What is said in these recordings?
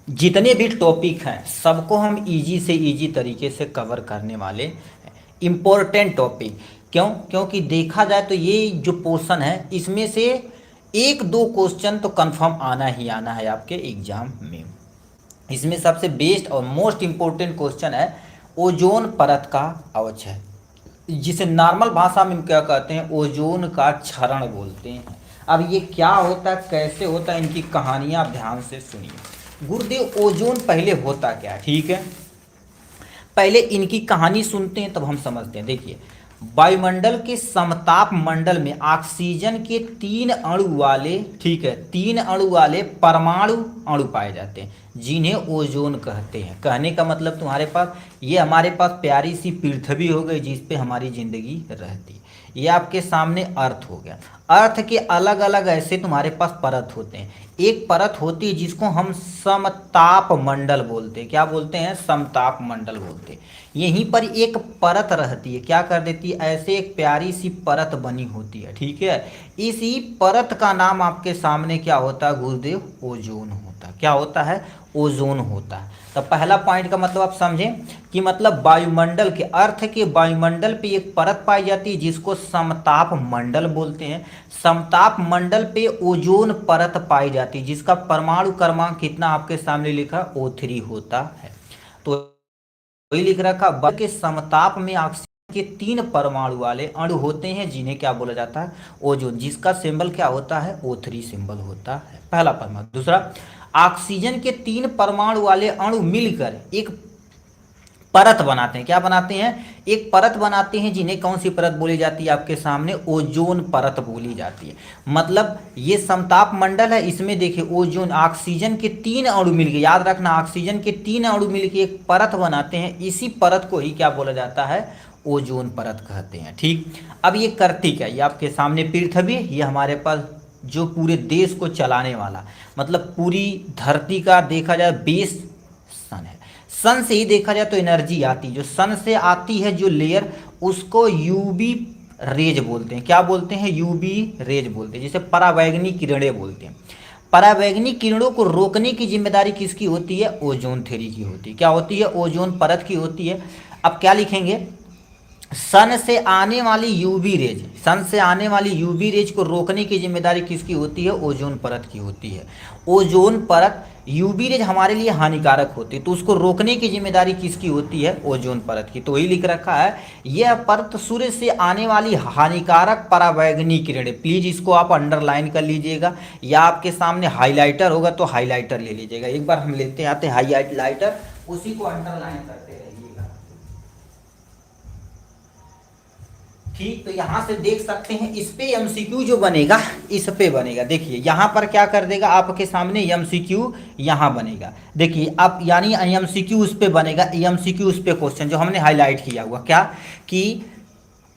जितने भी टॉपिक हैं सबको हम इजी से इजी तरीके से कवर करने वाले हैं। इम्पोर्टेंट टॉपिक क्यों? क्योंकि देखा जाए तो ये जो पोर्शन है इसमें से एक दो क्वेश्चन तो कंफर्म आना ही आना है आपके एग्जाम में। इसमें सबसे बेस्ट और मोस्ट इम्पोर्टेंट क्वेश्चन है ओजोन परत का अवक्षय, जिसे नॉर्मल भाषा में क्या कहते हैं, ओजोन का क्षरण बोलते हैं। अब ये क्या होता है, कैसे होता है, इनकी कहानियां ध्यान से सुनिए। गुरुदेव ओजोन पहले होता क्या है, ठीक है, पहले इनकी कहानी सुनते हैं तब हम समझते हैं। देखिए, वायुमंडल के समताप मंडल में ऑक्सीजन के 3 अणु वाले, ठीक है, 3 अणु वाले परमाणु अणु पाए जाते हैं जिन्हें ओजोन कहते हैं। कहने का मतलब तुम्हारे पास ये हमारे पास प्यारी सी पृथ्वी हो गई जिस पे हमारी जिंदगी रहती है। ये आपके सामने अर्थ हो गया। अर्थ के अलग अलग ऐसे तुम्हारे पास परत होते हैं। एक परत होती है जिसको हम समताप मंडल बोलते हैं। क्या बोलते हैं? समताप मंडल बोलते हैं। यहीं पर एक परत रहती है, क्या कर देती है, ऐसे एक प्यारी सी परत बनी होती है, ठीक है। इसी परत का नाम आपके सामने क्या होता है गुरुदेव? ओजोन होता है। क्या होता है? ओजोन होता है। तो पहला पॉइंट का मतलब आप समझें कि मतलब वायुमंडल के, अर्थ के वायुमंडल पे एक परत पाई जाती है जिसको समताप मंडल बोलते हैं। समताप मंडल पे ओजोन परत पाई जाती है जिसका परमाणु क्रमांक कितना आपके सामने लिखा? O3 होता है। तो वही लिख रखा, बल के समताप में ऑक्सीजन के 3 परमाणु वाले अणु होते हैं जिन्हें क्या बोला जाता है? ओजोन, जिसका सिंबल क्या होता है? O3 सिंबल होता है, पहला परमाणु। दूसरा, ऑक्सीजन के 3 परमाणु वाले अणु मिलकर एक परत बनाते हैं। क्या बनाते हैं? एक परत बनाते हैं जिन्हें कौन सी परत बोली जाती है आपके सामने? ओजोन परत बोली जाती है। मतलब ये समताप मंडल है, इसमें देखिए ओजोन, ऑक्सीजन के 3 अणु मिलकर, याद रखना, ऑक्सीजन के 3 अणु मिलकर एक परत बनाते हैं। इसी परत को ही क्या बोला जाता है? ओजोन परत कहते हैं, ठीक। अब ये करती क्या? ये आपके सामने पृथ्वी, ये हमारे पास जो पूरे देश को चलाने वाला, मतलब पूरी धरती का देखा जाए बेस सन है। सन से ही देखा जाए तो एनर्जी आती है, जो सन से आती है जो लेयर, उसको यूवी रेज बोलते हैं। क्या बोलते हैं? यूवी रेज बोलते हैं, जिसे परावैंगनी किरणें बोलते हैं। परावैंगनी किरणों को रोकने की जिम्मेदारी किसकी होती है? ओजोन थेरी की होती है। क्या होती है? ओजोन परत की होती है। अब क्या लिखेंगे? सन से आने वाली यूवी रेज, सन से आने वाली यूवी रेज को रोकने की जिम्मेदारी किसकी होती है? ओजोन परत की होती है। ओजोन परत, यूवी रेज हमारे लिए हानिकारक होती है तो उसको रोकने की जिम्मेदारी किसकी होती है? ओजोन परत की। तो वही लिख रखा है, यह परत सूर्य से आने वाली हानिकारक परावैंगनी किरणें, प्लीज इसको आप अंडरलाइन कर लीजिएगा, या आपके सामने हाईलाइटर होगा तो हाईलाइटर ले लीजिएगा। एक बार हम लेते आते हैं हाईलाइटर, उसी को अंडरलाइन करते रहिएगा, ठीक। तो यहां से देख सकते हैं इस पे एमसीक्यू जो बनेगा, इस पे बनेगा। देखिए यहां पर क्या कर देगा आपके सामने? एमसीक्यू यहां बनेगा। देखिए अब यानी एमसीक्यू उस पे बनेगा, एमसीक्यू उस पे क्वेश्चन जो हमने हाईलाइट किया हुआ, क्या कि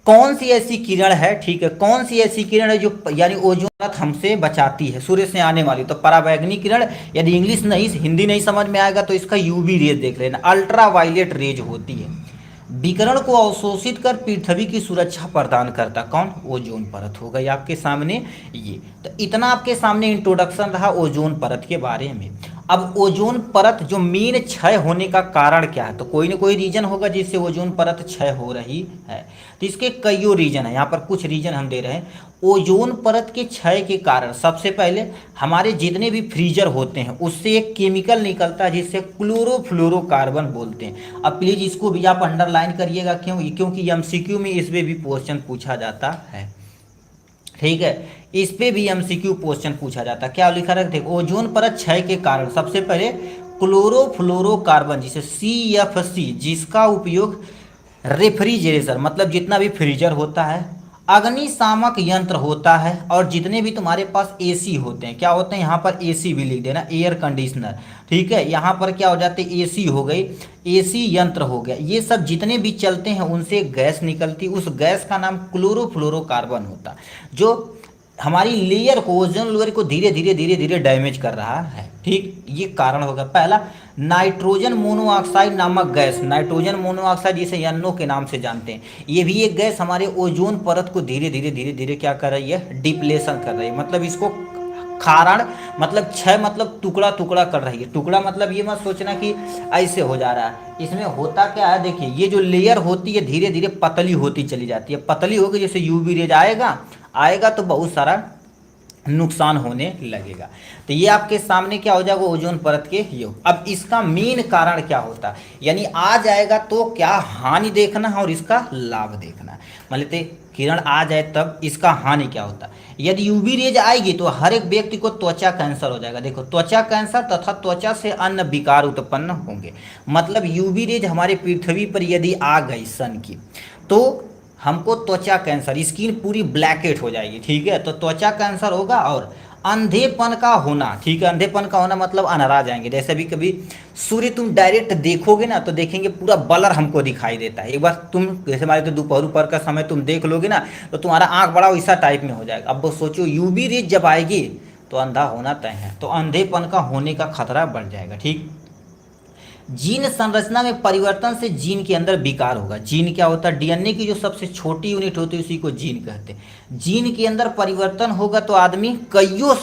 कौन सी ऐसी किरण है, ठीक है, कौन सी ऐसी किरण है जो यानी ओजोन परत हमसे बचाती है सूर्य से आने वाली? तो परावैंगनी किरण, यदि इंग्लिश नहीं, हिंदी नहीं समझ में आएगा तो इसका यूवी रेज देख लेना, अल्ट्रा वायलेट रेज होती है। विकिरण को अवशोषित कर पृथ्वी की सुरक्षा प्रदान करता कौन? ओजोन परत हो गई आपके सामने ये। तो इतना आपके सामने इंट्रोडक्शन रहा ओजोन परत के बारे में। अब ओजोन परत जो मेन क्षय होने का कारण क्या है? तो कोई ना कोई रीजन होगा जिससे ओजोन परत क्षय हो रही है। तो इसके कईयों रीजन है, यहाँ पर कुछ रीजन हम दे रहे हैं। ओजोन परत के क्षय के कारण सबसे पहले हमारे जितने भी फ्रीजर होते हैं उससे एक केमिकल निकलता है जिससे क्लोरोफ्लोरोकार्बन बोलते हैं। अब प्लीज इसको भी आप अंडरलाइन करिएगा, क्यों? क्योंकि एमसीक्यू में इस पे भी क्वेश्चन पूछा जाता है, ठीक है, इस पे भी एमसीक्यू क्वेश्चन पूछा जाता है। क्या लिखा रखते? ओजोन परत क्षय के कारण सबसे पहले क्लोरोफ्लोरोकार्बन, जिसे CFC, जिसका उपयोग रेफ्रिजरेटर, मतलब जितना भी फ्रीजर होता है, अग्निशामक यंत्र होता है, और जितने भी तुम्हारे पास एसी होते हैं, क्या होते हैं यहाँ पर? एसी भी लिख देना, एयर कंडीशनर, ठीक है। यहाँ पर क्या हो जाते? एसी हो गई, एसी यंत्र हो गया, ये सब जितने भी चलते हैं उनसे गैस निकलती, उस गैस का नाम क्लोरोफ्लोरोकार्बन होता, जो हमारी लेयर को, ओजोन लेयर को धीरे धीरे धीरे धीरे डैमेज कर रहा है, ठीक। ये कारण होगा। पहला, नाइट्रोजन मोनोऑक्साइड नामक गैस, नाइट्रोजन मोनोऑक्साइड जिसे NO के नाम से जानते हैं, ये भी एक गैस हमारे ओजोन परत को धीरे धीरे धीरे धीरे क्या कर रही है? डिप्लेशन कर रही है, मतलब इसको क्षारण मतलब क्षय मतलब टुकड़ा टुकड़ा कर रही है। टुकड़ा मतलब ये मत सोचना कि ऐसे हो जा रहा है। इसमें होता क्या है, देखिए ये जो लेयर होती है धीरे धीरे पतली होती चली जाती है। पतली होगी जैसे यूवी रेज आएगा आएगा तो बहुत सारा नुकसान होने लगेगा। तो ये आपके सामने क्या हो जाएगा, ओजोन परत के योग। अब इसका मेन कारण क्या होता है, यानी आ जाएगा तो क्या हानि देखना है और इसका लाभ देखना है। मान लेते किरण आ जाए तब इसका हानि क्या होता है। यदि यूवी रेज आएगी तो हर एक व्यक्ति को त्वचा कैंसर हो जाएगा। देखो त्वचा कैंसर तथा त्वचा से अन्य विकार उत्पन्न होंगे। मतलब यूवी रेज हमारे पृथ्वी पर यदि आ गई सन की तो हमको त्वचा कैंसर, स्किन पूरी ब्लैकेट हो जाएगी। ठीक है, तो त्वचा कैंसर होगा और अंधेपन का होना। ठीक है, अंधेपन का होना मतलब अनरा जाएंगे। जैसे भी कभी सूर्य तुम डायरेक्ट देखोगे ना तो देखेंगे पूरा बलर हमको दिखाई देता है। एक बार तुम जैसे मान तो दोपहर का समय तुम देख लोगे ना तो तुम्हारा आंख बड़ा वैसा टाइप में हो जाएगा। अब वो सोचो यूवी रेज जब आएगी तो अंधा होना तय है, तो अंधेपन का होने का खतरा बढ़ जाएगा। ठीक, जीन संरचना में परिवर्तन से जीन के अंदर विकार होगा। जीन क्या होता है, डीएनए की जो सबसे छोटी यूनिट होती है उसी को जीन कहते हैं। जीन के अंदर परिवर्तन होगा तो आदमी कईयों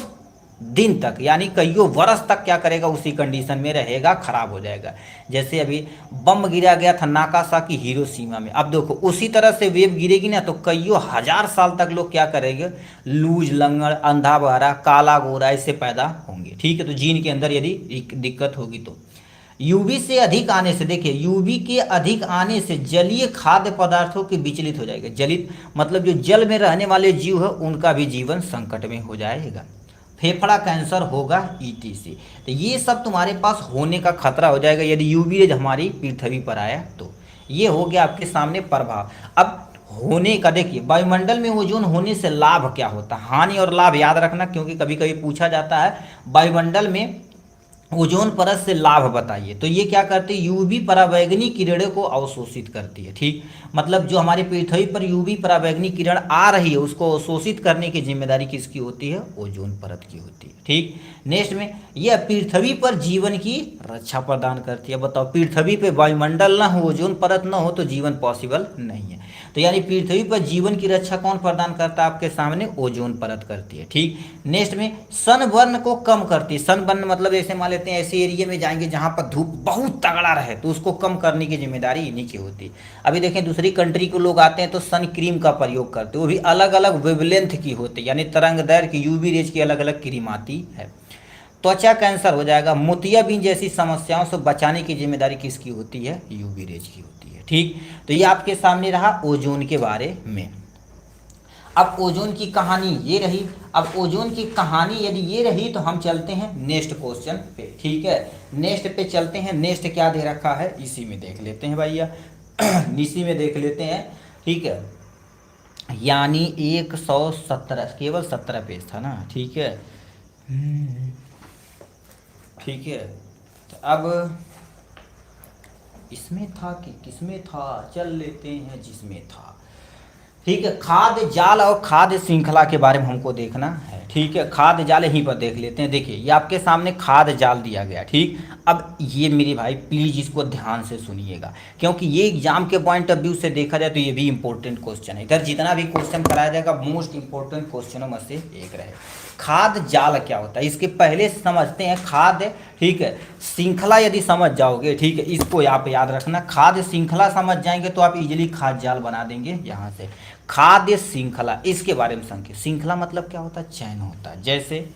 दिन तक यानी कईयों वर्ष तक क्या करेगा, उसी कंडीशन में रहेगा, खराब हो जाएगा। जैसे अभी बम गिरा गया था नागासाकी हिरोशिमा में, अब देखो उसी तरह से वेव गिरेगी ना तो कईयों हजार साल तक लोग क्या करेंगे, लूज, लंगड़, अंधा बहरा, काला गोरा ऐसे पैदा होंगे। ठीक है, तो जीन के अंदर यदि दिक्कत होगी तो यूवी से अधिक आने से, देखिए यूवी के अधिक आने से जलीय खाद्य पदार्थों के विचलित हो जाएगा। जलित मतलब जो जल में रहने वाले जीव है उनका भी जीवन संकट में हो जाएगा। फेफड़ा कैंसर होगा ईटीसी। तो ये सब तुम्हारे पास होने का खतरा हो जाएगा यदि यूवी रेज हमारी पृथ्वी पर आया तो। ये हो गया आपके सामने प्रभाव। अब होने का देखिए, वायुमंडल में ओजोन होने से लाभ क्या होता है, हानि और लाभ याद रखना क्योंकि कभी कभी पूछा जाता है वायुमंडल में ओजोन परत से लाभ बताइए। तो ये क्या करती है, यूवी पराबैंगनी किरणों को अवशोषित करती है। ठीक, मतलब जो हमारे पृथ्वी पर यूवी पराबैंगनी किरण आ रही है उसको अवशोषित करने की जिम्मेदारी किसकी होती है, ओजोन परत की होती है। ठीक, नेक्स्ट में यह पृथ्वी पर जीवन की रक्षा प्रदान करती है। बताओ पृथ्वी पे वायुमंडल ना हो, ओजोन परत ना हो तो जीवन पॉसिबल नहीं है। तो यानी पृथ्वी पर जीवन की रक्षा कौन प्रदान करता है, आपके सामने ओजोन परत करती है। ठीक, नेक्स्ट में सनबर्न को कम करती है। सनबर्न मतलब जैसे मान लेते हैं ऐसे एरिया में जाएंगे जहां पर धूप बहुत तगड़ा रहे तो उसको कम करने की जिम्मेदारी इन्हीं की होती है। अभी देखें दूसरी कंट्री के लोग आते हैं तो सन क्रीम का प्रयोग करते हैं, वो भी अलग अलग वेवलेंथ की होती है, यानी तरंग दैर्घ्य की यूवी रेज की अलग अलग क्रीम आती है। त्वचा कैंसर हो जाएगा, मोतियाबिंद जैसी समस्याओं से बचाने की जिम्मेदारी किसकी होती है, यूवी रेज की होती है। ठीक, तो ये आपके सामने रहा ओजोन के बारे में। अब ओजोन की कहानी ये रही। अब ओजोन की कहानी यदि ये रही तो हम चलते हैं नेक्स्ट क्वेश्चन पे। ठीक है, नेक्स्ट पे चलते हैं। नेक्स्ट क्या दे रखा है इसी में देख लेते हैं भैया इसी में देख लेते हैं। ठीक है, यानी 117 केवल 17 पेज था ना। ठीक है, ठीक है, तो अब इसमें था कि किसमें था, चल लेते हैं जिसमें था। ठीक है, खाद्य जाल और खाद्य श्रृंखला के बारे में हमको देखना है। ठीक है, खाद्य जाल यहीं पर देख लेते हैं। देखिए ये आपके सामने खाद्य जाल दिया गया। ठीक, अब ये मेरे भाई प्लीज इसको ध्यान से सुनिएगा क्योंकि ये एग्जाम के पॉइंट ऑफ व्यू से देखा जाए तो ये भी इंपॉर्टेंट क्वेश्चन है। इधर जितना भी क्वेश्चन कराया जाएगा मोस्ट इंपॉर्टेंट क्वेश्चनों में से एक रहे। खाद्य जाल क्या होता है इसके पहले समझते हैं खाद्य। ठीक है, श्रृंखला यदि समझ जाओगे, ठीक है, इसको आप याद रखना। खाद्य श्रृंखला समझ जाएंगे तो आप इजीली खाद्य जाल बना देंगे। यहाँ से खाद्य श्रृंखला इसके बारे में समझिए। श्रृंखला मतलब क्या होता है, चैन होता है। जैसे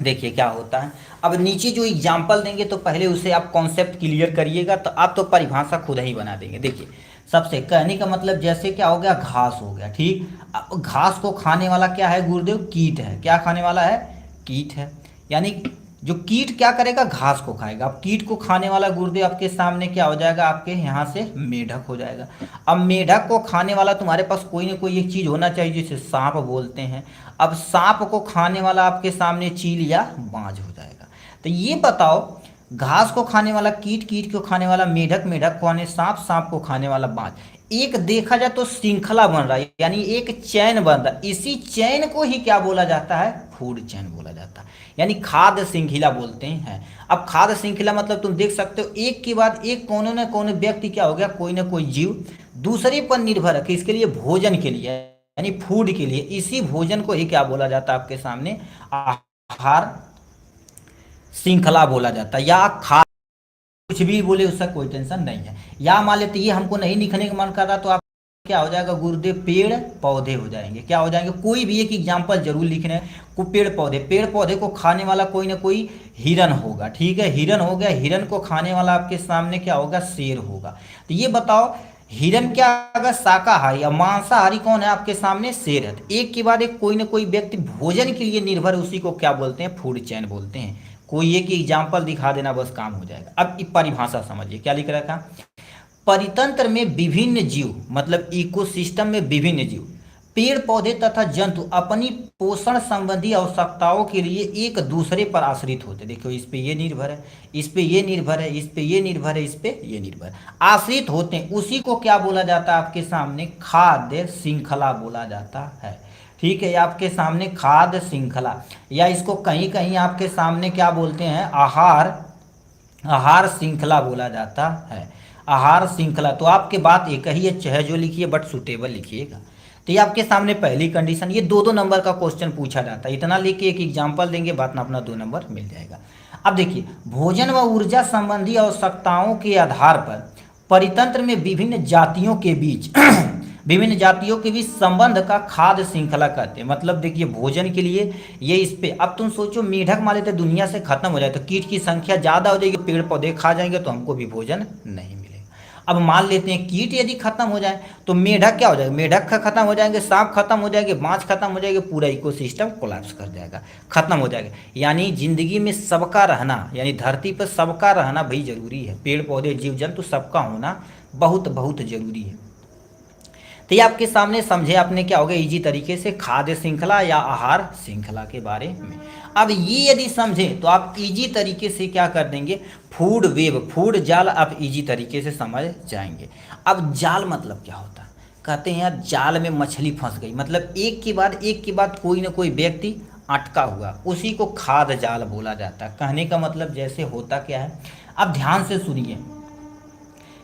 देखिए क्या होता है, अब नीचे जो एग्जाम्पल देंगे तो पहले उसे आप कॉन्सेप्ट क्लियर करिएगा तो आप तो परिभाषा खुद ही बना देंगे। देखिए सबसे कहने का मतलब जैसे क्या हो गया, घास हो गया। ठीक, अब घास को खाने वाला क्या है गुरुदेव, कीट है। क्या खाने वाला है, कीट है। यानी जो कीट क्या करेगा, घास को खाएगा। अब कीट को खाने वाला गुरुदेव आपके सामने क्या हो जाएगा, आपके यहाँ से मेढक हो जाएगा। अब मेढक को खाने वाला तुम्हारे पास कोई ना कोई एक चीज होना चाहिए जिसे सांप बोलते हैं। अब सांप को खाने वाला आपके सामने चील या बाज हो जाएगा। तो ये बताओ घास को खाने वाला कीट, कीट को खाने वाला मेढक, मेढक को खाने सांप, सांप को खाने वाला बाज। एक देखा जाए तो श्रृंखला बन रहा है, यानी एक चैन बन रहा है। इसी चैन को ही क्या बोला जाता है, फूड चैन बोला जाता है, यानी खाद्य श्रृंखला बोलते हैं। अब खाद्य श्रृंखला मतलब तुम देख सकते हो एक के बाद एक कोने न कोने व्यक्ति क्या हो गया, कोई ना कोई जीव दूसरे पर निर्भर है किसके लिए, भोजन के लिए, यानी फूड के लिए। इसी भोजन को ही क्या बोला जाता है आपके सामने, आहार श्रृंखला बोला जाता है, या खाद्य, कुछ भी बोले उसका कोई टेंशन नहीं है। या मान लेते ये हमको नहीं लिखने का मन कर रहा तो आप क्या हो जाएगा गुरुदेव, पेड़ पौधे हो जाएंगे। क्या हो जाएंगे, कोई भी एक एग्जाम्पल जरूर लिखना है। को पेड़ पौधे, पेड़ पौधे को खाने वाला कोई ना कोई हिरन होगा, ठीक है, हिरन हो गया। हिरन को खाने वाला आपके सामने क्या होगा, शेर होगा। तो ये बताओ हिरन क्या अगर शाकाहारी या मांसाहारी कौन है आपके सामने, शेर है। तो एक के बाद एक कोई ना कोई व्यक्ति भोजन के लिए निर्भर, उसी को क्या बोलते हैं, फूड चेन बोलते हैं। कोई एक एग्जाम्पल दिखा देना बस काम हो जाएगा। अब परिभाषा समझिए क्या लिख रखा, परितंत्र में विभिन्न जीव, मतलब इकोसिस्टम में विभिन्न जीव, पेड़ पौधे तथा जंतु अपनी पोषण संबंधी आवश्यकताओं के लिए एक दूसरे पर आश्रित होते। देखो इस पे ये निर्भर है, इस पे ये निर्भर है, इस पे ये निर्भर है, इस पे ये निर्भर है, आश्रित होते हैं। उसी को क्या बोला जाता है आपके सामने, खाद्य श्रृंखला बोला जाता है। ठीक है, आपके सामने खाद्य श्रृंखला, या इसको कहीं कहीं आपके सामने क्या बोलते हैं, आहार श्रृंखला बोला जाता है। आहार श्रृंखला। तो आपके बात एक ही है जो लिखिए, बट सुटेबल लिखिएगा। तो ये आपके सामने पहली कंडीशन, ये 2-2 नंबर का क्वेश्चन पूछा जाता है। इतना लेके एक एग्जाम्पल देंगे, बात ना अपना 2 नंबर मिल जाएगा। अब देखिए, भोजन व ऊर्जा संबंधी आवश्यकताओं के आधार पर परितंत्र में विभिन्न जातियों के बीच विभिन्न जातियों के बीच संबंध का खाद्य श्रृंखला कहते हैं। मतलब देखिए भोजन के लिए ये इस पे, अब तुम सोचो मेढक मान लेते दुनिया से खत्म हो जाए तो कीट की संख्या ज्यादा हो जाएगी, पेड़ पौधे खा जाएंगे तो हमको भी भोजन नहीं मिलेगा। अब मान लेते हैं कीट यदि खत्म हो जाए तो मेढक क्या हो जाएगा, मेढक खत्म हो जाएंगे, सांप खत्म हो जाएंगे, माछ खत्म हो जाएंगे, पूरा इकोसिस्टम कोलैप्स कर जाएगा, खत्म हो जाएगा। यानी जिंदगी में सबका रहना, यानी धरती पर सबका रहना भाई जरूरी है। पेड़ पौधे जीव जंतु सबका होना बहुत बहुत जरूरी है। तो ये आपके सामने समझे आपने क्या होगा इजी तरीके से खाद्य श्रृंखला या आहार श्रृंखला के बारे में। अब ये यदि समझे तो आप इजी तरीके से क्या कर देंगे, फूड वेब, फूड जाल आप इजी तरीके से समझ जाएंगे। अब जाल मतलब क्या होता है, कहते हैं यार जाल में मछली फंस गई, मतलब एक के बाद कोई ना कोई व्यक्ति अटका हुआ, उसी को खाद्य जाल बोला जाता है। कहने का मतलब जैसे होता क्या है, अब ध्यान से सुनिए,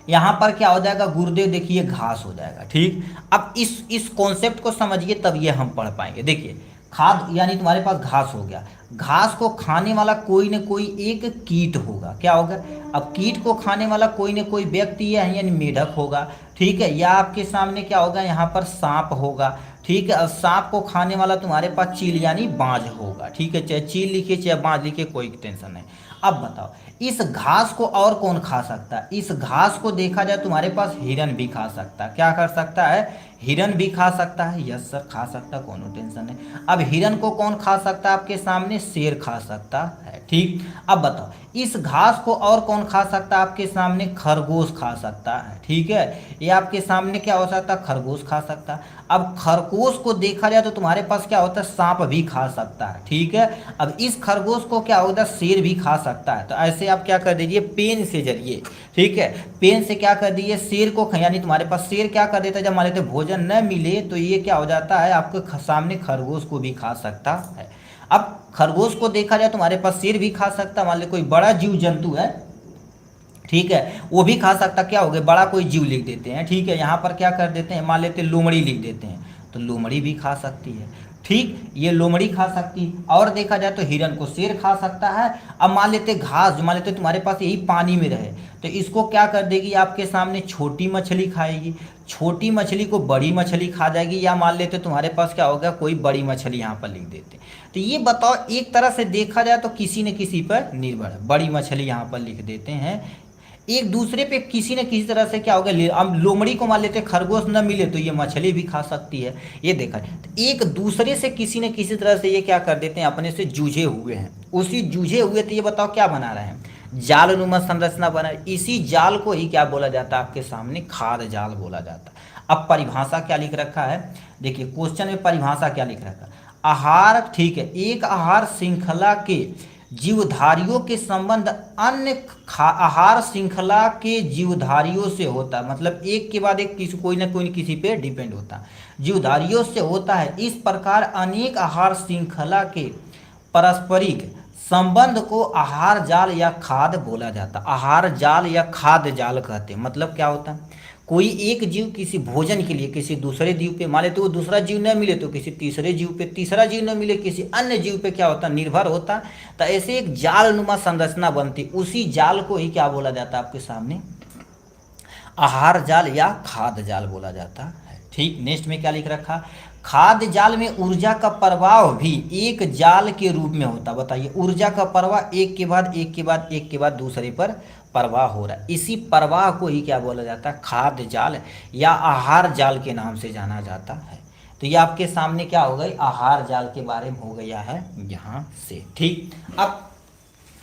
यहाँ पर क्या हो जाएगा गुरुदेव, देखिए घास हो जाएगा। ठीक, अब इस कॉन्सेप्ट को समझिए तब ये हम पढ़ पाएंगे। देखिए खाद यानी तुम्हारे पास घास हो गया, घास को खाने वाला कोई न कोई एक कीट होगा। क्या होगा, अब कीट को खाने वाला कोई न कोई व्यक्ति है, यानी मेढक होगा। ठीक है, या आपके सामने क्या होगा, यहाँ पर सांप होगा। ठीक है, अब सांप को खाने वाला तुम्हारे पास चील यानी बाज होगा। ठीक है, चाहे चील लिखिए चाहे बाज लिखिए कोई टेंशन नहीं। अब बताओ इस घास को और कौन खा सकता है, इस घास को देखा जाए तुम्हारे पास हिरन भी खा सकता है। क्या कर सकता है, हिरन भी खा सकता है, यस सर खा सकता है, कोनो टेंशन नहीं। अब हिरन को कौन खा सकता है आपके सामने, शेर खा सकता है। ठीक, अब बताओ इस घास को और कौन खा सकता है आपके सामने, खरगोश खा सकता है। ठीक है, ये आपके सामने क्या हो सकता है, खरगोश खा सकता है। अब खरगोश को देखा जाए तो तुम्हारे पास क्या होता है, सांप भी खा सकता है। ठीक है, अब इस खरगोश को क्या होता है, शेर भी खा सकता है। तो ऐसे आप क्या कर दीजिए पेन से जरिए, ठीक है, पेन से क्या कर दीजिए शेर को, यानी तुम्हारे पास शेर क्या कर देता है, जब मान लेते भोजन न मिले तो ये क्या हो जाता है आपके सामने खरगोश को भी खा सकता है। अब खरगोश को देखा जाए तुम्हारे पास शेर भी खा सकता है, मान लो कोई बड़ा जीव जंतु है, ठीक है, वो भी खा सकता। क्या हो गया, बड़ा कोई जीव लिख देते हैं। ठीक है, यहाँ पर क्या कर देते हैं, मान लेते लोमड़ी लिख देते हैं, तो लोमड़ी भी खा सकती है। ठीक, ये लोमड़ी खा सकती है। और देखा जाए तो हिरन को शेर खा सकता है। अब मान लेते घास, जो मान लेते तुम्हारे पास यही पानी में रहे तो इसको क्या कर देगी आपके सामने, छोटी मछली खाएगी, छोटी मछली को बड़ी मछली खा जाएगी। या मान लेते तुम्हारे पास क्या होगा, कोई बड़ी मछली यहाँ पर लिख देते। तो ये बताओ एक तरह से देखा जाए तो किसी न किसी पर निर्भर है, बड़ी मछली यहाँ पर लिख देते हैं, एक दूसरे पे किसी न किसी तरह से क्या होगा। अब लोमड़ी को मान लेते खरगोश न मिले तो ये मछली भी खा सकती है। ये देखा तो एक दूसरे से किसी न किसी तरह से ये क्या कर देते हैं, अपने से जूझे हुए हैं। उसी जूझे हुए तो ये बताओ क्या बना रहे हैं, जाल नुमा संरचना बना। इसी जाल को ही क्या बोला जाता है आपके सामने, खाद्य जाल बोला जाता है। अब परिभाषा क्या लिख रखा है, देखिए क्वेश्चन में परिभाषा क्या लिख रखा है, आहार। ठीक है, एक आहार श्रृंखला के जीवधारियों के संबंध अन्य आहार श्रृंखला के जीवधारियों से होता है। मतलब एक के बाद एक किसी कोई ना कोई किसी पे डिपेंड होता है, जीवधारियों से होता है। इस प्रकार अनेक आहार श्रृंखला के पारस्परिक संबंध को आहार जाल या खाद्य बोला जाता है। आहार जाल या खाद्य जाल कहते हैं। मतलब क्या होता है, कोई एक जीव किसी भोजन के लिए किसी दूसरे जीव पे, मान लेते वो दूसरा जीव न मिले तो किसी तीसरे जीव पे, तीसरा जीव न मिले किसी अन्य जीव पे क्या होता, निर्भर होता। तो ऐसे एक जाल नुमा संरचना बनती, उसी जाल को ही क्या बोला जाता है आपके सामने, आहार जाल या खाद्य जाल बोला जाता है। ठीक, नेक्स्ट में क्या लिख रखा, खाद्य जाल में ऊर्जा का प्रवाह भी एक जाल के रूप में होता। बताइए, ऊर्जा का प्रवाह एक के बाद एक के बाद एक के बाद दूसरे पर प्रवाह हो रहा है, इसी प्रवाह को ही क्या बोला जाता है, खाद्य जाल या आहार जाल के नाम से जाना जाता है। तो ये आपके सामने क्या हो गई, आहार जाल के बारे में हो गया है यहाँ से। ठीक, अब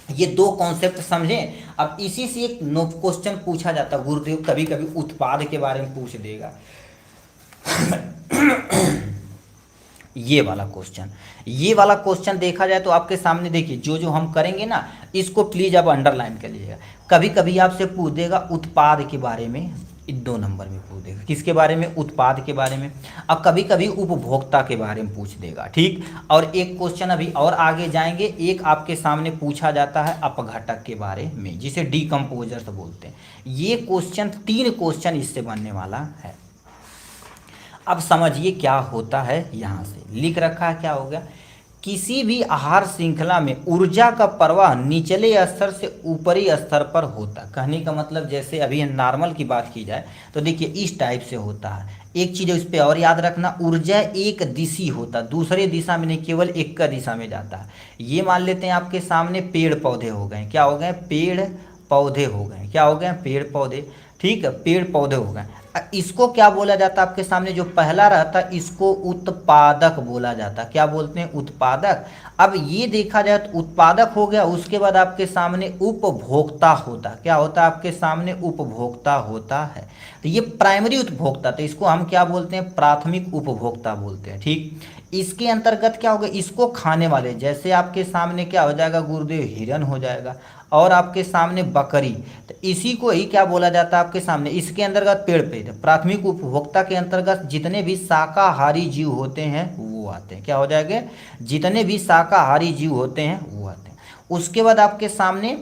ये दो कॉन्सेप्ट समझें। अब इसी से एक नो क्वेश्चन पूछा जाता है, गुरुदेव कभी कभी उत्पाद के बारे में पूछ देगा ये वाला क्वेश्चन देखा जाए तो आपके सामने देखिए, जो जो हम करेंगे ना इसको प्लीज आप अंडरलाइन कर लीजिएगा। कभी कभी आपसे पूछ देगा उत्पाद के बारे में, 2 नंबर में पूछ देगा, किसके बारे में, उत्पाद के बारे में। अब कभी कभी उपभोक्ता के बारे में पूछ देगा। ठीक, और एक क्वेश्चन अभी और आगे जाएंगे, एक आपके सामने पूछा जाता है अपघटक के बारे में, जिसे डीकम्पोजर्स बोलते हैं। ये क्वेश्चन 3 क्वेश्चन इससे बनने वाला है। अब समझिए क्या होता है, यहाँ से लिख रखा है, क्या हो गया, किसी भी आहार श्रृंखला में ऊर्जा का प्रवाह निचले स्तर से ऊपरी स्तर पर होता। कहने का मतलब जैसे अभी नॉर्मल की बात की जाए तो देखिए इस टाइप से होता है। एक चीज़ इस पर और याद रखना, ऊर्जा एक दिशी होता, दूसरे दिशा में नहीं, केवल एक का दिशा में जाता है। ये मान लेते हैं आपके सामने पेड़ पौधे हो गए, क्या हो गए, पेड़ पौधे हो गए, क्या हो गए, पेड़ पौधे। ठीक है, पेड़ पौधे हो गए। इसको क्या बोला जाता है आपके सामने, जो पहला रहता इसको उत्पादक बोला जाता। क्या बोलते हैं, उत्पादक। अब ये देखा जाए तो उत्पादक हो गया, उसके बाद आपके सामने उपभोक्ता होता। क्या होता है आपके सामने, उपभोक्ता होता है। तो ये प्राइमरी उपभोक्ता, तो इसको हम क्या बोलते हैं, प्राथमिक उपभोक्ता बोलते हैं। ठीक, इसके अंतर्गत क्या होगा, इसको खाने वाले, जैसे आपके सामने क्या हो जाएगा गुरुदेव, हिरन हो जाएगा, और आपके सामने बकरी, तो इसी को ही क्या बोला जाता है आपके सामने, इसके अंतर्गत पेड़ पे। प्राथमिक उपभोक्ता के अंतर्गत जितने भी शाकाहारी जीव होते हैं वो आते हैं। क्या हो जाएंगे, जितने भी शाकाहारी जीव होते हैं वो आते हैं। उसके बाद आपके सामने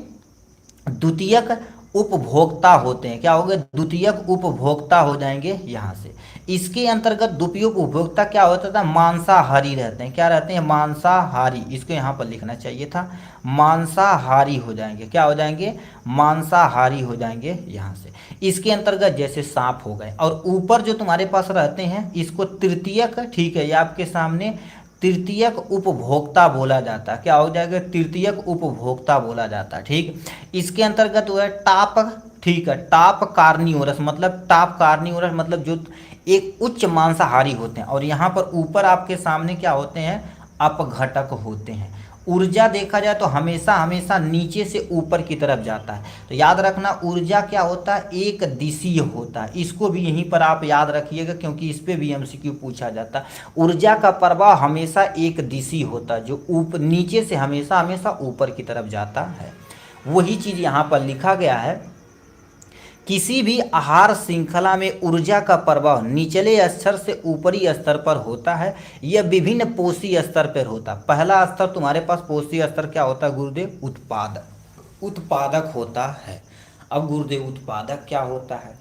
द्वितीयक उपभोक्ता होते हैं। क्या हो गए, द्वितीयक उपभोक्ता हो जाएंगे यहाँ से। इसके अंतर्गत द्वितीय उपभोक्ता क्या होता था, मांसाहारी रहते हैं। क्या रहते हैं, मांसाहारी। इसको यहाँ पर लिखना चाहिए था, मांसाहारी हो जाएंगे। क्या हो जाएंगे, मांसाहारी हो जाएंगे यहाँ से। इसके अंतर्गत जैसे सांप हो गए, और ऊपर जो तुम्हारे पास रहते हैं इसको तृतीयक, ठीक है, ये आपके सामने तृतीयक उपभोक्ता बोला जाता है। क्या हो जाएगा, तृतीयक उपभोक्ता बोला जाता है। ठीक, इसके अंतर्गत वो है टाप, ठीक है, टाप कार्निवोरस, मतलब टाप कार्निवोरस मतलब जो एक उच्च मांसाहारी होते हैं। और यहाँ पर ऊपर आपके सामने क्या होते हैं, अपघटक होते हैं। ऊर्जा देखा जाए तो हमेशा हमेशा नीचे से ऊपर की तरफ जाता है। तो याद रखना, ऊर्जा क्या होता है, एक दिशीय होता है। इसको भी यहीं पर आप याद रखिएगा, क्योंकि इस पे भी एमसीक्यू पूछा जाता है। ऊर्जा का प्रवाह हमेशा एक दिशीय होता है, जो ऊपर नीचे से हमेशा हमेशा ऊपर की तरफ जाता है। वही चीज़ यहाँ पर लिखा गया है, किसी भी आहार श्रृंखला में ऊर्जा का प्रवाह निचले स्तर से ऊपरी स्तर पर होता है। यह विभिन्न पोषी स्तर पर होता है। पहला स्तर तुम्हारे पास पोषी स्तर क्या होता है गुरुदेव, उत्पादक, उत्पादक होता है। अब गुरुदेव उत्पादक क्या होता है,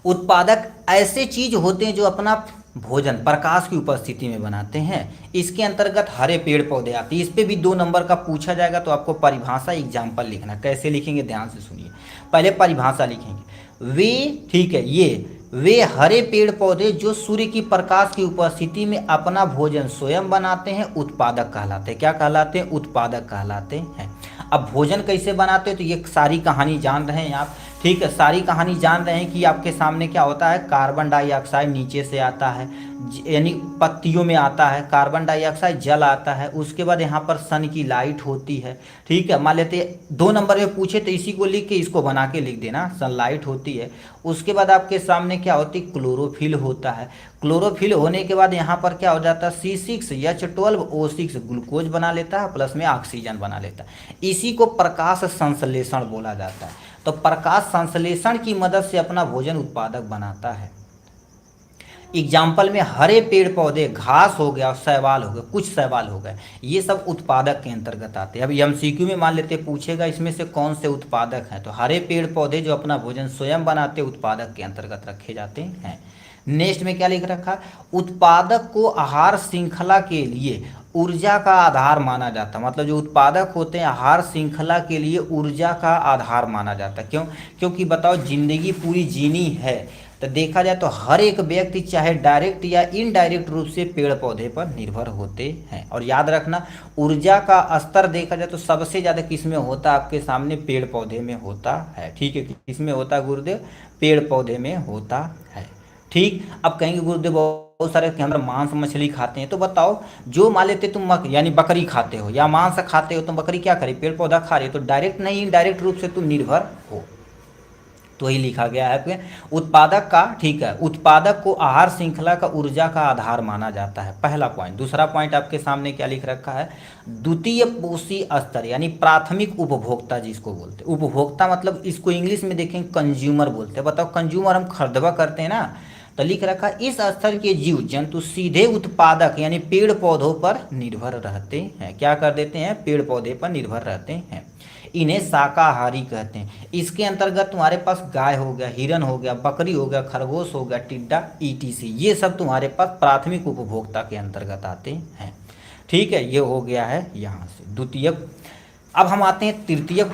उत्पादक ऐसे चीज होते हैं जो अपना भोजन प्रकाश की उपस्थिति में बनाते हैं। इसके अंतर्गत हरे पेड़ पौधे आते हैं। इस पे भी 2 नंबर का पूछा जाएगा, तो आपको परिभाषा एग्जाम्पल लिखना। कैसे लिखेंगे, ध्यान से सुनिए। पहले परिभाषा लिखेंगे, वे, ठीक है, ये वे हरे पेड़ पौधे जो सूर्य की प्रकाश की उपस्थिति में अपना भोजन स्वयं बनाते हैं, उत्पादक कहलाते हैं। क्या कहलाते हैं, उत्पादक कहलाते हैं। अब भोजन कैसे बनाते हैं, तो ये सारी कहानी जान रहे हैं आप, ठीक है, सारी कहानी जान रहे हैं कि आपके सामने क्या होता है, कार्बन डाइऑक्साइड नीचे से आता है, यानी पत्तियों में आता है, कार्बन डाइऑक्साइड जल आता है। उसके बाद यहाँ पर सन की लाइट होती है, ठीक है। मान लेते 2 नंबर में पूछे तो इसी को लिख के इसको बना के लिख देना, सनलाइट होती है। उसके बाद आपके सामने क्या होती है, क्लोरोफिल होता है। क्लोरोफिल होने के बाद यहाँ पर क्या हो जाता है, C6H12O6 ग्लूकोज बना लेता है, प्लस में ऑक्सीजन बना लेता है। इसी को प्रकाश संश्लेषण बोला जाता है। तो प्रकाश संश्लेषण की मदद से अपना भोजन उत्पादक बनाता है। एग्जाम्पल में हरे पेड़ पौधे, घास हो गया, शैवाल हो गए, कुछ शैवाल हो गए, ये सब उत्पादक के अंतर्गत आते हैं। अब एमसीक्यू में मान लेते पूछेगा इसमें से कौन से उत्पादक हैं, तो हरे पेड़ पौधे जो अपना भोजन स्वयं बनाते उत्पादक के अंतर्गत रखे जाते हैं। नेक्स्ट में क्या लिख रखा, उत्पादक को आहार श्रृंखला के लिए ऊर्जा का आधार माना जाता है। मतलब जो उत्पादक होते हैं आहार श्रृंखला के लिए ऊर्जा का आधार माना जाता है। क्यों? क्योंकि बताओ जिंदगी पूरी जीनी है तो देखा जाए तो हर एक व्यक्ति चाहे डायरेक्ट या इनडायरेक्ट रूप से पेड़ पौधे पर निर्भर होते हैं। और याद रखना ऊर्जा का स्तर देखा जाए तो सबसे ज़्यादा किस में होता है, आपके सामने पेड़ पौधे में होता है। ठीक है, किस में होता है गुरुदेव? पेड़ पौधे में होता है। ठीक, अब कहेंगे गुरुदेव बहुत सारे कि हम मांस मछली खाते हैं, तो बताओ जो मान लेते तुम यानी बकरी खाते हो या मांस खाते हो, तो बकरी क्या करे? पेड़ पौधा खा रही हो, तो डायरेक्ट नहीं इनडायरेक्ट रूप से तुम निर्भर हो। तो वही लिखा गया है कि उत्पादक का, ठीक है, उत्पादक को आहार श्रृंखला का ऊर्जा का आधार माना जाता है, पहला पॉइंट। दूसरा पॉइंट आपके सामने क्या लिख रखा है, द्वितीय पोषी स्तर यानी प्राथमिक उपभोक्ता जिसको बोलते हैं। उपभोक्ता मतलब इसको इंग्लिश में देखें कंज्यूमर बोलते हैं। बताओ कंज्यूमर हम खरीदवा करते हैं ना, तो लिख रखा इस स्तर के जीव जंतु सीधे उत्पादक यानी पेड़ पौधों पर निर्भर रहते हैं। क्या कर देते हैं? पेड़ पौधे पर निर्भर रहते हैं। इन्हें शाकाहारी कहते हैं। इसके अंतर्गत तुम्हारे पास गाय हो गया, हिरन हो गया, बकरी हो गया, खरगोश हो गया, टिड्डा, ईटीसी, ये सब तुम्हारे पास प्राथमिक उपभोक्ता के अंतर्गत आते हैं। ठीक है, ये हो गया है यहाँ से द्वितीयक। अब हम आते हैं तृतीयक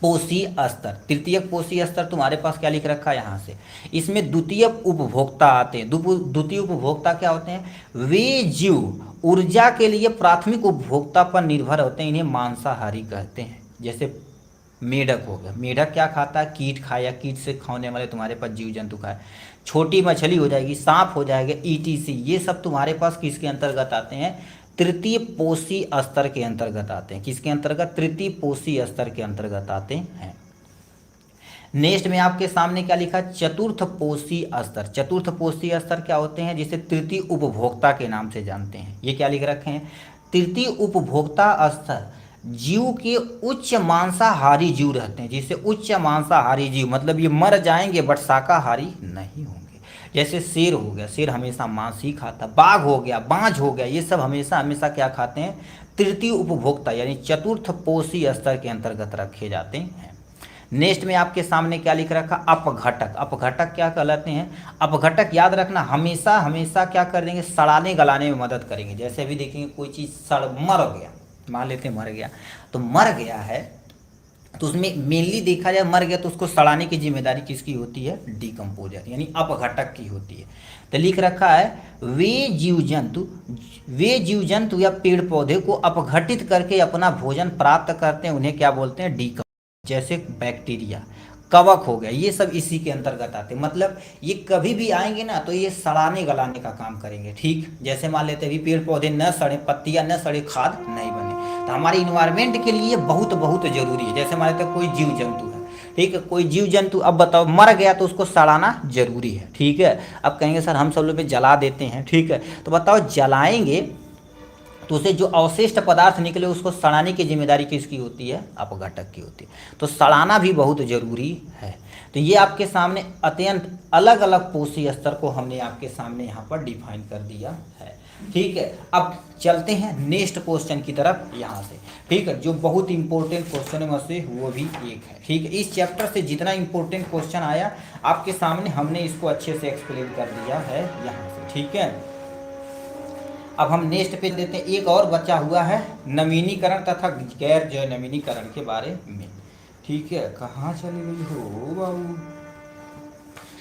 पोषी स्तर। तृतीयक पोषी स्तर तुम्हारे पास क्या लिख रखा है यहाँ से, इसमें द्वितीय उपभोक्ता आते हैं। द्वितीय उपभोक्ता क्या होते हैं? वे जीव ऊर्जा के लिए प्राथमिक उपभोक्ता पर निर्भर होते हैं, इन्हें मांसाहारी कहते हैं। जैसे मेढक हो गया, मेढक क्या खाता है? कीट खाया, कीट से खाने वाले तुम्हारे पास जीव जंतु खाए। छोटी मछली हो जाएगी, सांप हो जाएगा, ईटीसी, ये सब तुम्हारे पास किसके अंतर्गत आते हैं? तृतीय पोषी स्तर के अंतर्गत आते हैं। किसके अंतर्गत? तृतीय पोषी स्तर के अंतर्गत आते हैं। नेक्स्ट में आपके सामने क्या लिखा? चतुर्थ पोषी स्तर। चतुर्थ पोषी स्तर क्या होते हैं? जिसे तृतीय उपभोक्ता के नाम से जानते हैं। ये क्या लिख रखे हैं? तृतीय उपभोक्ता स्तर जीव के उच्च मांसाहारी जीव रहते हैं। जिसे उच्च मांसाहारी जीव मतलब ये मर जाएंगे बट शाकाहारी नहीं होंगे। जैसे शेर हो गया, शेर हमेशा मांस ही खाता। बाघ हो गया, बाज हो गया, ये सब हमेशा हमेशा क्या खाते हैं? तृतीय उपभोक्ता यानी चतुर्थ पोषी स्तर के अंतर्गत रखे जाते हैं। नेक्स्ट में आपके सामने क्या लिख रखा? अपघटक। अपघटक क्या कहलाते हैं? अपघटक याद रखना हमेशा हमेशा क्या कर देंगे? सड़ाने गलाने में मदद करेंगे। जैसे अभी देखेंगे कोई चीज़ मर गया, मान लेते मर गया, तो मर गया है तो उसमें मेनली देखा जाए मर गया तो उसको सड़ाने की जिम्मेदारी किसकी होती है? डिकम्पोजर यानी अपघटक की होती है। तो लिख रखा है वे जीव जंतु या पेड़ पौधे को अपघटित करके अपना भोजन प्राप्त करते हैं, उन्हें क्या बोलते हैं? डिकम्पोजर। जैसे बैक्टीरिया, कवक हो गया, ये सब इसी के अंतर्गत आते हैं। मतलब ये कभी भी आएंगे ना तो ये सड़ाने गलाने का काम करेंगे। ठीक, जैसे मान लेते हैं पेड़ पौधे न सड़े, पत्तियां न सड़े, खाद नहीं बने, तो हमारे इन्वायरमेंट के लिए बहुत बहुत जरूरी है। जैसे मान लेते हैं कोई जीव जंतु है, ठीक है, कोई जीव जंतु अब बताओ मर गया तो उसको सड़ाना जरूरी है। ठीक है, अब कहेंगे सर हम सब लोग जला देते हैं, ठीक है, तो बताओ जलाएंगे तो उसे जो अवशिष्ट पदार्थ निकले उसको सड़ाने की जिम्मेदारी किसकी होती है? अपघटक की होती है। तो सड़ाना भी बहुत जरूरी है। तो ये आपके सामने अत्यंत अलग अलग पोषी स्तर को हमने आपके सामने यहाँ पर डिफाइन कर दिया है। ठीक है, अब चलते हैं नेक्स्ट क्वेश्चन की तरफ यहाँ से। ठीक है, जो बहुत इंपॉर्टेंट क्वेश्चन में से वो भी एक है। ठीक है, इस चैप्टर से जितना इंपॉर्टेंट क्वेश्चन आया आपके सामने हमने इसको अच्छे से एक्सप्लेन कर दिया है यहाँ से। ठीक है, अब हम नेक्स्ट पेज देते हैं। एक और बचा हुआ है नवीनीकरण तथा गैर जैव नवीनीकरण के बारे में। ठीक है, कहाँ चली गई हो बाबू?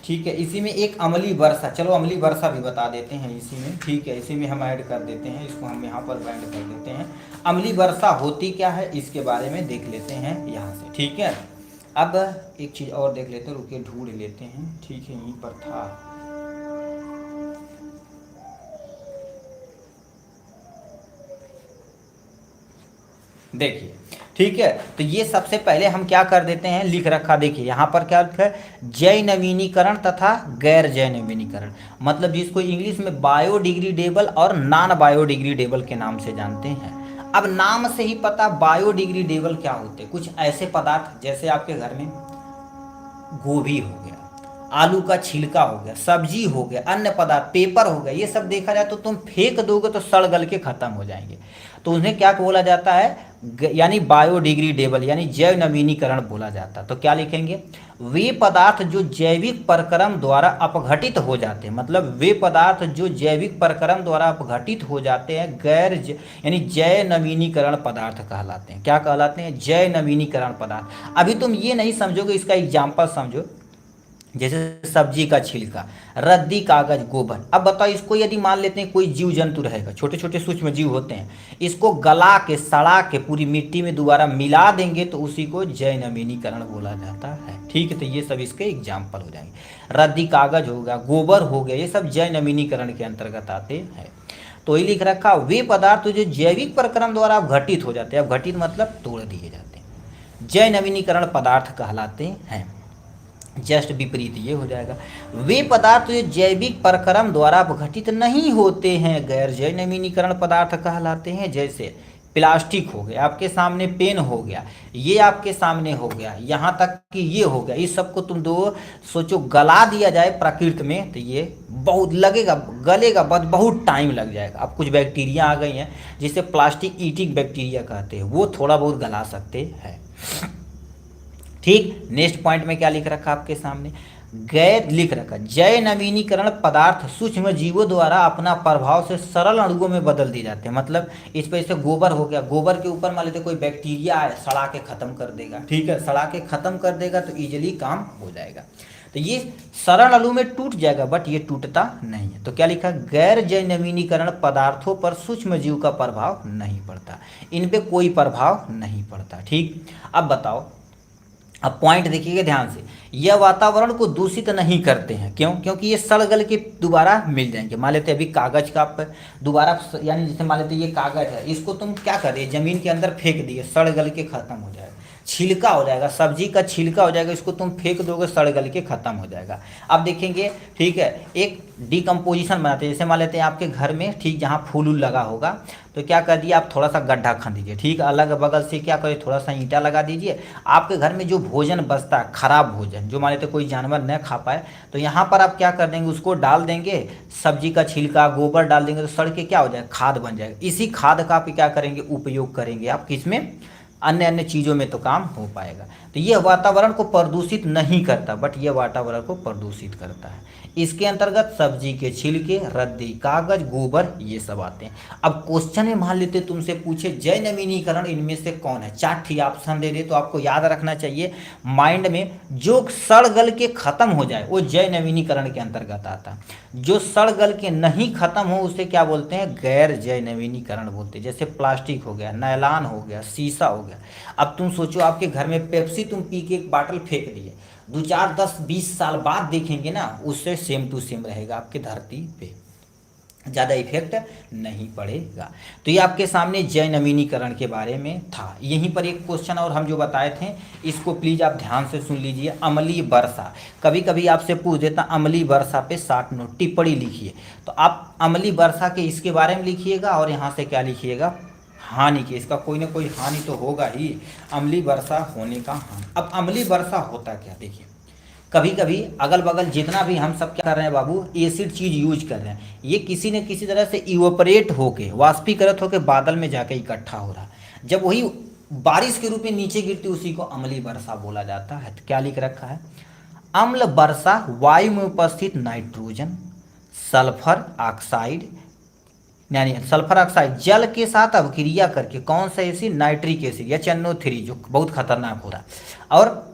ठीक है, इसी में एक अम्लीय वर्षा, चलो अम्लीय वर्षा भी बता देते हैं इसी में। ठीक है, इसी में हम ऐड कर देते हैं, इसको हम यहाँ पर बैंड कर देते हैं। अम्लीय वर्षा होती क्या है इसके बारे में देख लेते हैं यहाँ से। ठीक है, अब एक चीज़ और देख लेते हैं, रुकिए ढूंढ लेते हैं। ठीक है, यहीं पर था। देखिए, ठीक है, तो ये सबसे पहले हम क्या कर देते हैं, लिख रखा, देखिए यहाँ पर क्या लिखा है? जैव नवीनीकरण तथा गैर जैव नवीनीकरण, मतलब जिसको इंग्लिश में बायोडिग्रेडेबल और नॉन बायोडिग्रेडेबल के नाम से जानते हैं। अब नाम से ही पता बायोडिग्रेडेबल क्या होते हैं? कुछ ऐसे पदार्थ जैसे आपके घर में गोभी हो गया, आलू का छिलका हो गया, सब्जी हो गया, अन्य पदार्थ, पेपर हो गया, ये सब देखा जाए तो तुम फेंक दोगे तो सड़ गल के खत्म हो जाएंगे। तो उन्हें क्या बोला जाता है, यानी बायोडिग्रेडेबल यानी जैव नवीनीकरण बोला जाता है। तो क्या लिखेंगे, वे पदार्थ जो जैविक प्रक्रम द्वारा अपघटित हो जाते हैं, मतलब वे पदार्थ जो जैविक प्रक्रम द्वारा अपघटित हो जाते हैं यानी जैव नवीनीकरण पदार्थ कहलाते हैं। क्या कहलाते हैं, जैव नवीनीकरण पदार्थ। अभी तुम ये नहीं समझोगे, इसका एग्जाम्पल समझो, जैसे सब्जी का छिलका, रद्दी कागज, गोबर। अब बताओ इसको यदि मान लेते हैं कोई जीव जंतु रहेगा, छोटे छोटे सूक्ष्म जीव होते हैं, इसको गला के सड़ा के पूरी मिट्टी में दोबारा मिला देंगे तो उसी को जैव नवीनीकरण बोला जाता है। ठीक है, तो ये सब इसके एग्जाम्पल हो जाएंगे। रद्दी कागज होगा, गोबर हो गया, ये सब जैव नवीनीकरण के अंतर्गत आते हैं। तो ये लिख रखा, वे पदार्थ जो जैविक प्रक्रम द्वारा अपघटित हो जाते हैं, अपघटित मतलब तोड़ दिए जाते हैं, जैव नवीनीकरण पदार्थ कहलाते हैं। जस्ट विपरीत ये हो जाएगा, वे पदार्थ जो जैविक प्रक्रम द्वारा अपघटित नहीं होते हैं, गैर जैव नवीनीकरण पदार्थ कहलाते हैं। जैसे प्लास्टिक हो गया, आपके सामने पेन हो गया, ये आपके सामने हो गया, यहाँ तक कि ये हो गया, इस सबको तुम दो सोचो गला दिया जाए प्रकृति में तो ये बहुत लगेगा, गलेगा, बहुत टाइम लग जाएगा। अब कुछ बैक्टीरिया आ गई हैं जिसे प्लास्टिक ईटिंग बैक्टीरिया कहते हैं, वो थोड़ा बहुत गला सकते हैं। ठीक, नेक्स्ट पॉइंट में क्या लिख रखा आपके सामने, गैर लिख रखा, जैव नवीनीकरण पदार्थ सूक्ष्म जीवों द्वारा अपना प्रभाव से सरल अणुओं में बदल दिए जाते हैं। मतलब इस पर जैसे गोबर हो गया, गोबर के ऊपर मान लेते कोई बैक्टीरिया आए, सड़ा के खत्म कर देगा। ठीक है, सड़ा के खत्म कर देगा तो इजीली काम हो जाएगा। तो ये सरल अणु में टूट जाएगा, बट ये टूटता नहीं है। तो क्या लिखा, गैर जैव नवीनीकरण पदार्थों पर सूक्ष्म जीव का प्रभाव नहीं पड़ता, इन पे कोई प्रभाव नहीं पड़ता। ठीक, अब बताओ, अब पॉइंट देखिएगा ध्यान से, यह वातावरण को दूषित नहीं करते हैं। क्यों, क्योंकि ये सड़ गल के दोबारा मिल जाएंगे। मान लेते अभी कागज का दोबारा, यानी जैसे मान लेते ये कागज है, इसको तुम क्या कर दिए, जमीन के अंदर फेंक दिए, सड़ गल के खत्म हो जाएगा। छिलका हो जाएगा, सब्जी का छिलका हो जाएगा, इसको तुम फेंक दोगे, सड़ गल के खत्म हो जाएगा। अब देखेंगे, ठीक है, एक डिकम्पोजिशन बनाते हैं। जैसे मान लेते हैं आपके घर में, ठीक, जहाँ फूल उल लगा होगा तो क्या कर दिया, आप थोड़ा सा गड्ढा खन दीजिए। ठीक, अलग बगल से क्या करिए, थोड़ा सा ईंटा लगा दीजिए। आपके घर में जो भोजन बचता है, खराब भोजन जो मान लेते कोई जानवर न खा पाए, तो यहाँ पर आप क्या कर देंगे, उसको डाल देंगे, सब्जी का छिलका, गोबर डाल देंगे, तो सड़ के क्या हो जाएगा, खाद बन जाएगा। इसी खाद का आप क्या करेंगे, उपयोग करेंगे आप किसमें, अन्य चीज़ों में तो काम हो पाएगा। तो यह वातावरण को प्रदूषित नहीं करता, बट यह वातावरण को प्रदूषित करता है। इसके अंतर्गत सब्जी के छिलके, रद्दी कागज, गोबर, ये सब आते हैं। अब क्वेश्चन में मान लेते तुमसे पूछे जैव नवीनीकरण इनमें से कौन है, 4 ठीक ऑप्शन दे दे, तो आपको याद रखना चाहिए माइंड में, जो सड़ गल के खत्म हो जाए वो जैव नवीनीकरण के अंतर्गत आता है। जो सड़ गल के नहीं खत्म हो उसे क्या बोलते हैं, गैर जैव नवीनीकरण बोलते हैं। जैसे प्लास्टिक हो गया, नायलॉन हो गया, शीशा हो गया। अब तुम सोचो आपके घर में पेप्सी तुम पी के एक बाटल फेंक दिए, 2 4 10 20 साल बाद देखेंगे ना, उससे सेम टू सेम रहेगा आपके धरती पे, ज़्यादा इफेक्ट नहीं पड़ेगा। तो ये आपके सामने जैव नवीनीकरण के बारे में था। यहीं पर एक क्वेश्चन और हम जो बताए थे, इसको प्लीज़ आप ध्यान से सुन लीजिए। अम्लीय वर्षा, कभी कभी आपसे पूछ देता अम्लीय वर्षा पे 60 नोट टिप्पणी लिखिए। तो आप अम्लीय वर्षा के इसके बारे में लिखिएगा और यहाँ से क्या लिखिएगा, हानि की, इसका कोई ना कोई हानि तो होगा ही, अम्लीय वर्षा होने का हानि। अब अम्लीय वर्षा होता क्या, देखिए कभी कभी अगल बगल जितना भी हम सब क्या कर रहे हैं बाबू, एसिड चीज़ यूज कर रहे हैं, ये किसी न किसी तरह से इवोपरेट होके, वाष्पीकृत होके बादल में जाके इकट्ठा हो रहा है। जब वही बारिश के रूप में नीचे गिरती उसी को अम्लीय वर्षा बोला जाता है। तो क्या लिख रखा है, अम्ल वर्षा वायु में उपस्थित नाइट्रोजन, सल्फर ऑक्साइड, यानी सल्फर ऑक्साइड जल के साथ अभिक्रिया करके, कौन सा एसिड, नाइट्रिक एसिड या NO3 जो बहुत खतरनाक हो रहा है, और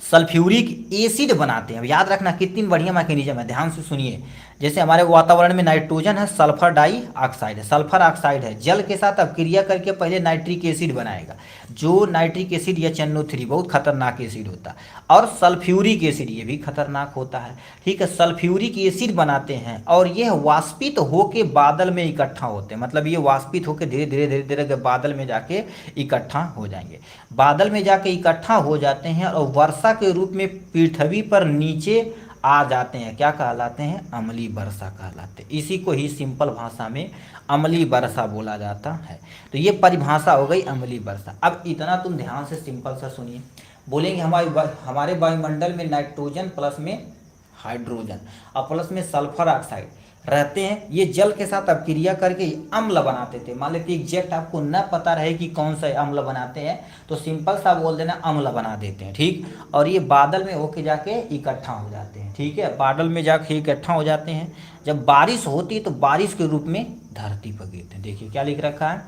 सल्फ्यूरिक एसिड बनाते हैं। अब याद रखना कितनी बढ़िया मैकेनिज्म है, ध्यान से सुनिए। जैसे हमारे वातावरण में नाइट्रोजन है, सल्फर डाइऑक्साइड है, सल्फर ऑक्साइड है, जल के साथ अभिक्रिया करके पहले नाइट्रिक एसिड बनाएगा, जो नाइट्रिक एसिड या NO3 बहुत खतरनाक एसिड होता है, और सल्फ्यूरिक एसिड ये भी खतरनाक होता है। ठीक है, सल्फ्यूरिक एसिड बनाते हैं और ये वाष्पित होके बादल में इकट्ठा होते हैं। मतलब ये वाष्पित होकर धीरे धीरे धीरे धीरे बादल में जाके इकट्ठा हो जाएंगे, बादल में जाके इकट्ठा हो जाते हैं और वर्षा के रूप में पृथ्वी पर नीचे आ जाते हैं। क्या कहलाते हैं, अम्लीय वर्षा कहलाते हैं। इसी को ही सिंपल भाषा में अम्लीय वर्षा बोला जाता है। तो ये परिभाषा हो गई अम्लीय वर्षा। अब इतना तुम ध्यान से सिंपल सा सुनिए, बोलेंगे हमारे वायुमंडल में नाइट्रोजन प्लस में हाइड्रोजन और प्लस में सल्फर ऑक्साइड रहते हैं, ये जल के साथ अपक्रिया करके अम्ल बनाते थे। मान लेते एग्जैक्ट आपको न पता रहे कि कौन सा अम्ल बनाते हैं तो सिंपल सा बोल देना अम्ल बना देते हैं, ठीक। और ये बादल में होके जाके इकट्ठा हो जाते हैं, ठीक है, बादल में जाके इकट्ठा हो जाते हैं। जब बारिश होती है तो बारिश के रूप में धरती पर गिरते हैं। देखिए क्या लिख रखा है,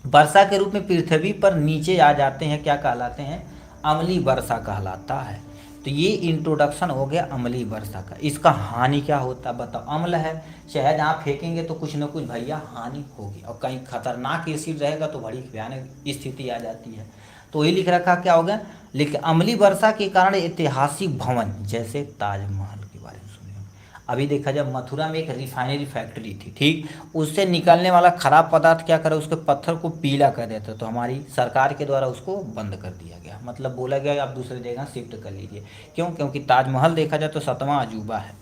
वर्षा के रूप में पृथ्वी पर नीचे आ जाते हैं, क्या कहलाते हैं, अम्लीय वर्षा कहलाता है। तो ये इंट्रोडक्शन हो गया अम्लीय वर्षा का। इसका हानि क्या होता है बताओ, अम्ल है, शहद आप फेंकेंगे तो कुछ ना कुछ भैया हानि होगी, और कहीं खतरनाक एसिड रहेगा तो बड़ी भयानक स्थिति आ जाती है। तो ये लिख रखा क्या हो गया, लिख अम्लीय वर्षा के कारण ऐतिहासिक भवन जैसे ताजमहल के बारे में सुने होंगे। अभी देखा जाए मथुरा में एक रिफाइनरी फैक्ट्री थी, ठीक, उससे निकलने वाला खराब पदार्थ क्या करे, उसके पत्थर को पीला कर देता, तो हमारी सरकार के द्वारा उसको बंद कर दिया गया, मतलब बोला गया आप दूसरे जगह शिफ्ट कर लीजिए। क्यों, क्योंकि ताजमहल देखा जाए तो 7वां अजूबा है।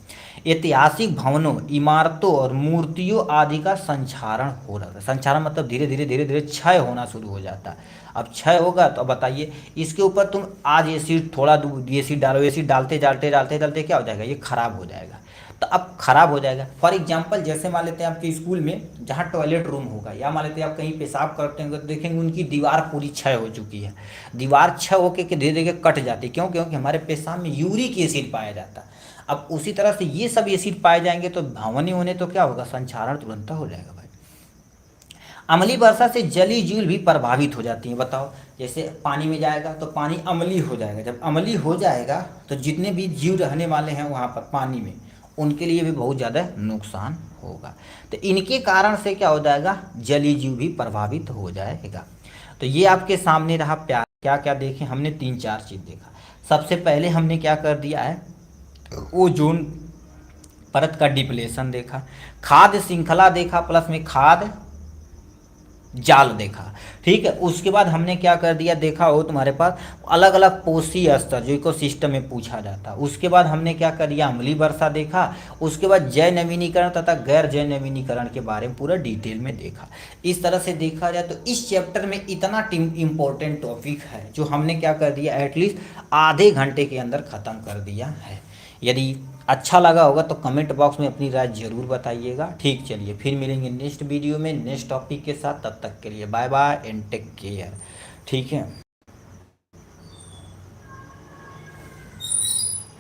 ऐतिहासिक भवनों, इमारतों और मूर्तियों आदि का संक्षारण हो रहा था। संक्षारण मतलब धीरे धीरे क्षय होना शुरू हो जाता है। अब क्षय होगा तो अब बताइए इसके ऊपर तुम आज एसिड थोड़ा एसिड डालो, एसिड डालते डालते क्या हो जाएगा, ये खराब हो जाएगा। तो अब खराब हो जाएगा। फॉर एग्जाम्पल जैसे मान लेते हैं आपके स्कूल में जहाँ टॉयलेट रूम होगा, या मान लेते हैं आप कहीं पेशाब करते होंगे तो देखेंगे उनकी दीवार पूरी क्षय हो चुकी है। दीवार क्षय होकर के धीरे धीरे कट जाती है। क्यों, क्योंकि हमारे पेशाब में यूरिक एसिड पाया जाता है। अब उसी तरह से ये सब एसिड पाए जाएंगे तो भंवनी होने तो क्या होगा, संक्षारण तुरंत हो जाएगा भाई। अम्लीय वर्षा से जलीय जीव भी प्रभावित हो जाती हैं। बताओ जैसे पानी में जाएगा तो पानी अम्लीय हो जाएगा, जब अम्लीय हो जाएगा तो जितने भी जीव रहने वाले हैं वहाँ पर पानी में उनके लिए भी बहुत ज़्यादा नुकसान होगा। तो इनके कारण से क्या हो जाएगा, जलीय जीव भी प्रभावित हो जाएगा। तो ये आपके सामने रहा प्यार, क्या क्या देखें हमने 3-4 चीज़ देखा। सबसे पहले हमने क्या कर दिया है, ओजोन परत का डिप्लेशन देखा, खाद्य श्रृंखला देखा, प्लस में खाद्य जाल देखा, ठीक है। उसके बाद हमने क्या कर दिया, देखा हो तुम्हारे पास अलग अलग पोषीय स्तर जो इकोसिस्टम में पूछा जाता है। उसके बाद हमने क्या कर दिया, अम्लीय वर्षा देखा। उसके बाद जैव नवीनीकरण तथा गैर जैव नवीनीकरण के बारे में पूरा डिटेल में देखा। इस तरह से देखा जाए तो इस चैप्टर में इतना इम्पोर्टेंट टॉपिक है जो हमने क्या कर दिया, एटलीस्ट आधे घंटे के अंदर ख़त्म कर दिया है। यदि अच्छा लगा होगा तो कमेंट बॉक्स में अपनी राय जरूर बताइएगा, ठीक। चलिए फिर मिलेंगे नेक्स्ट वीडियो में नेक्स्ट टॉपिक के साथ, तब तक के लिए bye bye and take care, ठीक है।